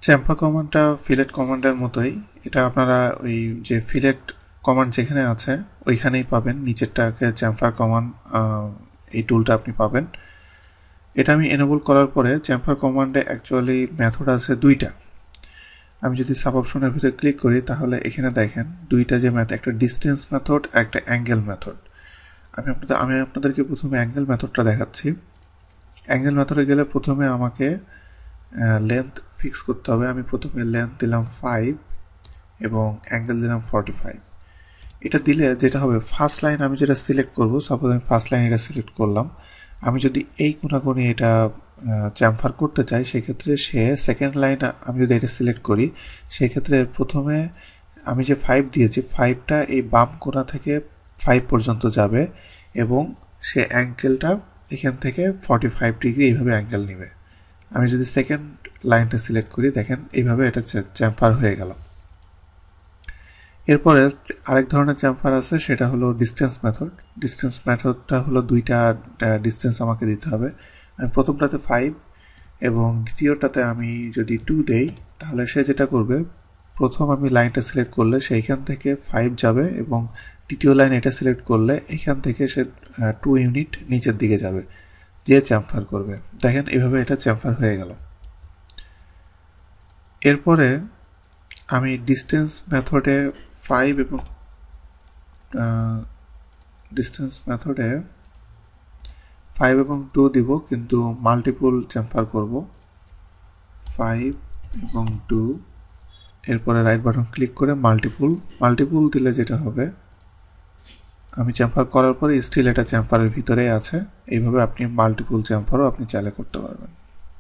চ্যাম্পার কমান্ডটা fillet কমান্ডের মতোই। এটা আপনারা ওই যে ফিলেট কমান্ড যেখানে আছে ওইখানেই পাবেন, নিচেরটাকে চ্যাম্পার কমান্ড এই টুলটা আপনি পাবেন। এটা আমি এনেবল করার পরে চ্যাম্পার কমান্ডে অ্যাকচুয়ালি মেথড আছে দুইটা। আমি যদি সাব অপশনের ভিতরে ক্লিক করি তাহলে এখানে দেখেন দুইটা যে মেথড, একটা ডিস্টেন্স মেথড, একটা অ্যাঙ্গেল মেথড। আমি আপনাদেরকে প্রথমে অ্যাঙ্গেল মেথডটা দেখাচ্ছি। অ্যাঙ্গেল মেথডে গেলে প্রথমে আমাকে লেন্থ ফিক্স করতে হবে। আমি প্রথমে লেন্থ দিলাম 5 এবং অ্যাঙ্গেল দিলাম 45। এটা দিলে যেটা হবে, ফার্স্ট লাইন আমি যেটা সিলেক্ট করব, সাপোজ আমি ফার্স্ট লাইন এটা সিলেক্ট করলাম, আমি যদি এই কোণাকোণে এটা চ্যাম্পার করতে চাই সেক্ষেত্রে সে সেকেন্ড লাইন আমি যদি এটা সিলেক্ট করি সেক্ষেত্রে প্রথমে আমি যে 5 দিয়েছি 5টা এই বাম কোণা থেকে 5 পর্যন্ত যাবে এবং সে অ্যাঙ্গেলটা এখান থেকে 45 ডিগ্রি এইভাবে অ্যাঙ্গেল নেবে। আমি যদি সেকেন্ড লাইনটা সিলেক্ট করি দেখেন এইভাবে এটা চ্যাম্পার হয়ে গেল। এরপরে আরেক ধরনের চ্যাম্পার আছে, সেটা হলো ডিস্টেন্স মেথড। ডিস্টেন্স মেথডটা হলো দুইটা ডিস্টেন্স আমাকে দিতে হবে। আমি প্রথমটাতে 5 এবং দ্বিতীয়টাতে আমি যদি 2 দেই তাহলে সে যেটা করবে, প্রথম আমি লাইনটা সিলেক্ট করলে সেইখান থেকে 5 যাবে এবং দ্বিতীয় লাইন এটা সিলেক্ট করলে এখান থেকে সে 2 ইউনিট নিচের দিকে যাবে, যে চ্যাম্পার করবে। দেখেন এইভাবে এটা চ্যাম্পার হয়ে গেল। এরপরে আমি ডিস্টেন্স মেথডে 5 এবং ডিস্টেন্স মেথডে 5 এবং 2 দিব, কিন্তু মাল্টিপল চ্যাম্পার করব 5 এবং 2। এরপরে রাইট বাটন ক্লিক করে মাল্টিপল দিলে যেটা হবে, আমি চ্যাম্পার করার পরে স্টিল এটা চ্যাম্পারের ভিতরেই আছে। এইভাবে আপনি মাল্টিপল চ্যাম্পারও আপনি চাইলে করতে পারবেন।